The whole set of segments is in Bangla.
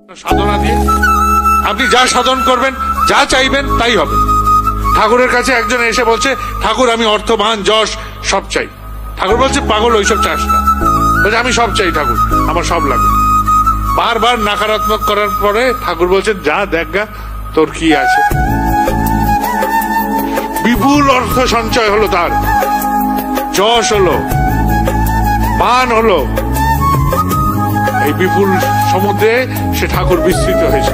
সাধনা দিয়ে আপনি যা সাধন করবেন, যা চাইবেন তাই হবে। ঠাকুরের কাছে একজন এসে বলছে, ঠাকুর আমি অর্থ মান যশ সব চাই। ঠাকুর বলছে, পাগল, ওইসব চাস না। বলছে, আমি সব চাই ঠাকুর, আমার সব লাগবে। বারবার নাকারাত্মক করার পরে ঠাকুর বলছে, যা দেখা তোর কি আছে। বিপুল অর্থ সঞ্চয় হলো তার, যশ হলো, মান হলো। এই বিপুল সমুদ্রে সে ঠাকুর বিস্তৃত হয়েছে।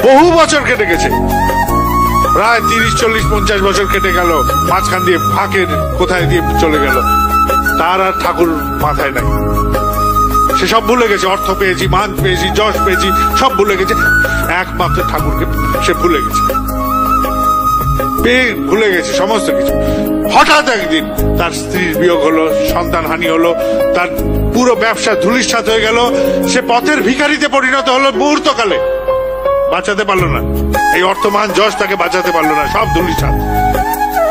বহু বছর কেটে গেছে, প্রায় 30-40-50 বছর কেটে গেল। মাঝখান দিয়ে ফাঁকের কোথায় দিয়ে চলে গেল, তার আর ঠাকুর মাথায় নাই। সে সব ভুলে গেছে, অর্থ পেয়েছি, মান পেয়েছি, যশ পেয়েছি, সব ভুলে গেছে। একমাত্র ঠাকুরকে সে ভুলে গেছে, ভুলে গেছে সমস্ত কিছু। হঠাৎ একদিন তার স্ত্রীর বিয়োগ হলো, সন্তান হানি হলো, তার পুরো ব্যবসা ধূলিসাৎ হয়ে গেল। সে পথের ভিখারিতে পরিণত হলো মুহূর্তকালে। বাঁচাতে পারলো না, এই অর্থমান যশ তাকে বাঁচাতে পারলো না, সব ধূলিসাৎ।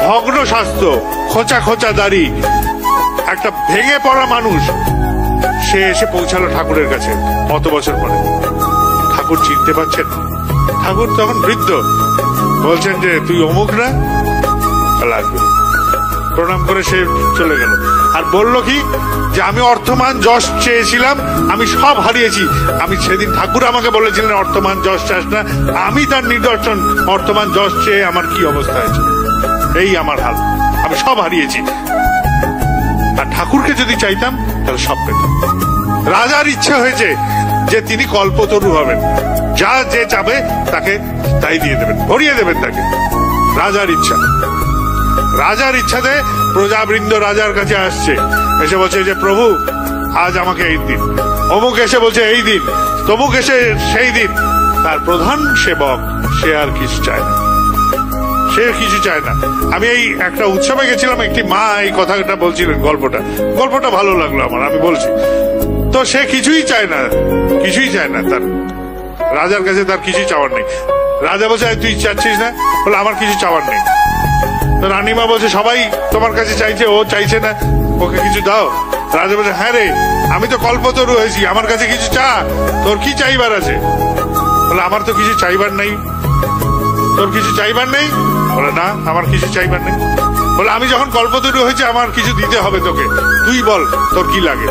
ভগ্ন স্বাস্থ্য, খোঁচা খোঁচা দাড়ি, একটা ভেঙে পড়া মানুষ। সে এসে পৌঁছালো ঠাকুরের কাছে কত বছর পরে। ঠাকুর চিনতে পারছেন, ঠাকুর তখন বৃদ্ধ। বলছেন যে, তুই অমুক না, লাগবে। প্রণাম করে সে চলে গেল। আর বলল কি, যে আমি অর্থমান যশ চেয়েছিলাম, আমি সব হারিয়েছি। আমি সেদিন ঠাকুর আমাকে বলেছিলেন অর্থমান যশ চাস না, আমি তার নিদর্শন। অর্থমান যশ চেয়ে আমার কি অবস্থা হয়েছে, এই আমার হাল, আমি সব হারিয়েছি। আর ঠাকুরকে যদি চাইতাম তাহলে সব পেতাম। রাজার ইচ্ছা হয়েছে যে তিনি কল্পতরু হবেন, যা যে চাবে তাকে তাই দিয়ে দেবেন, ভরিয়ে দেবেন তাকে। রাজার ইচ্ছা, রাজার ইচ্ছাতে প্রজাবৃন্দ রাজার কাছে আসছে, এসে বলছে যে প্রভু আজ আমাকে এই দিন। অমুক এসে বলছে এই দিন, তমুক এসে সেই দিন। তার প্রধান সেবক সে আর কিছু চায় না, সে কিছু চায় না। আমি এই একটা উৎসবে গেছিলাম, একটি মা এই কথাটা বলছিলেন, গল্পটা ভালো লাগলো আমার, আমি বলছি। তো সে কিছুই চায় না, কিছুই চায় না। তার রাজার কাছে তার কিছু চাওয়ার নেই। রাজা বলছে, তুই চাচ্ছিস না? বলে, আমার কিছু চাওয়ার নেই। তো রানীমা বলছে, সবাই তোমার কাছে চাইছে, ও চাইছে না, ওকে কিছু দাও। রাজা বলছে, হ্যাঁ রে, আমি তো কল্পতরু হয়েছি, আমার কাছে কিছু চা, তোর কি চাইবার আছে? বলে, আমার তো কিছু চাইবার নেই। তোর কিছু চাইবার নেই? বলে, না, আমার কিছু চাইবার নেই। বলে, আমি যখন কল্পতরু হয়েছে, আমার কিছু দিতে হবে তোকে, তুই বল তোর কি লাগে।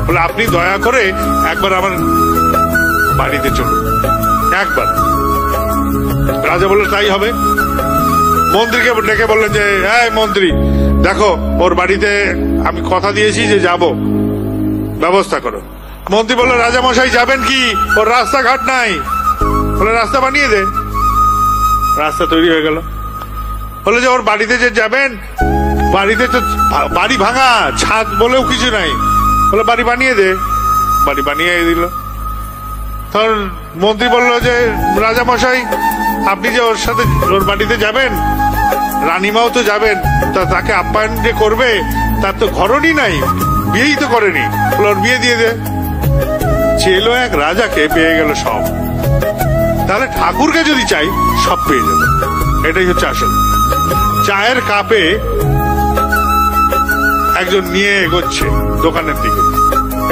বলে, আপনি দয়া করে একবার আমার বাড়িতে চলুন, একবার। রাজা বলল, তাই হবে। মন্ত্রীকে ডেকে বললেন যে, হ্যাঁ মন্ত্রী, দেখো ওর বাড়িতে আমি কথা দিয়েছি যে যাব, ব্যবস্থা করো। মন্ত্রী বলল, রাজা মশাই যাবেন কি? ওর রাস্তাঘাট নাই। বলে, রাস্তা বানিয়ে দে। রাস্তা তৈরি হয়ে গেল। বলে যে, ওর বাড়িতে যে যাবেন, বাড়িতে তো বাড়ি ভাঙা, ছাদ বলেও কিছু নাই। বলে, বাড়ি বানিয়ে দে। বাড়ি বানিয়ে দিল। তখন মন্ত্রী বলল যে, রাজা মশাই আপনি যে ওর সাথে ওর বাড়িতে যাবেন, রানীমাও তো যাবেন, তা তাকে আপ্যায়ন যে করবে তার তো ঘরণই নাই, বিয়েই তো করেনি। বলে, ওর বিয়ে দিয়ে দে। চেলো এক রাজাকে, পেয়ে গেল সব। তাহলে ঠাকুরকে যদি চাই সব পেয়ে যাবে, এটাই হচ্ছে আসল। চায়ের কাপে একজন নিয়ে এগোচ্ছে দোকানের দিকে,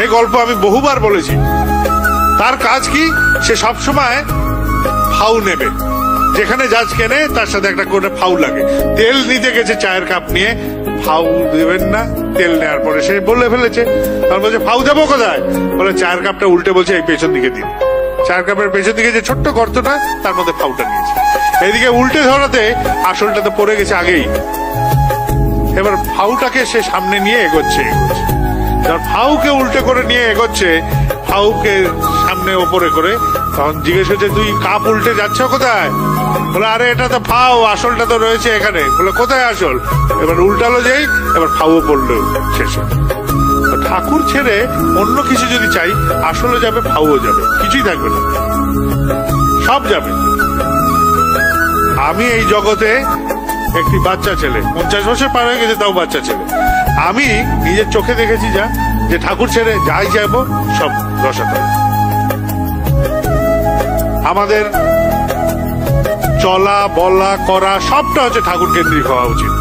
এই গল্প আমি বহুবার বলেছি। তার কাজ কি, সে সবসময় ফাউ নেবে, যেখানে জাজ কেনে তার সাথে একটা করে ফাউ লাগে। তেল নিতে গেছে চায়ের কাপ নিয়ে, ফাউ দেবেন না। তেল নেওয়ার পরে সে বলে ফেলেছে, আর বলছে, ফাউ দেবো কোথায়? বলে, চায়ের কাপটা উল্টে বলছে, এই পেছন দিকে দিন। চায়ের কাপের পেছন দিকে যে ছোট্ট গর্তটা, তার মধ্যে ফাউটা নিয়েছে। এইদিকে উল্টে ধরাতে আসলটা তো পড়ে গেছে আগেই। এবার ফাউটাকে সে সামনে নিয়ে এগোচ্ছে। ফাউকে উল্টে করে নিয়ে এগোচ্ছে, ফাউকে সামনে ওপরে করে। তখন জিজ্ঞেস করছে, তুই কাপ উল্টে যাচ্ছ কোথায়? বলে, আরে এটা তো ফাউ, আসলটা তো রয়েছে এখানে। বলে, কোথায় আসল? এবার উল্টালো যেই, এবার ফাউও পড়লো শেষে। ঠাকুর ছেড়ে অন্য কিছু যদি চাই, আসলে যাবে, ফাউও যাবে, কিছুই থাকবে না, সব যাবে। আমি এই জগতে একটি বাচ্চা ছেলে, 50 বছর পার হয়ে গেছে, তাও বাচ্চা ছেলে। আমি নিজের চোখে দেখেছি যা, যে ঠাকুর ছেড়ে যাই যাবো সব রসাতল। আমাদের চলা বলা করা সবটা হচ্ছে ঠাকুর কেন্দ্রিক হওয়া উচিত।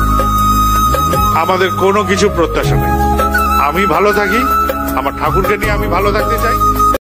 আমাদের কোনো কিছু প্রত্যাশা নেই। আমি ভালো থাকি, আমার ঠাকুরকে নিয়ে আমি ভালো থাকতে চাই।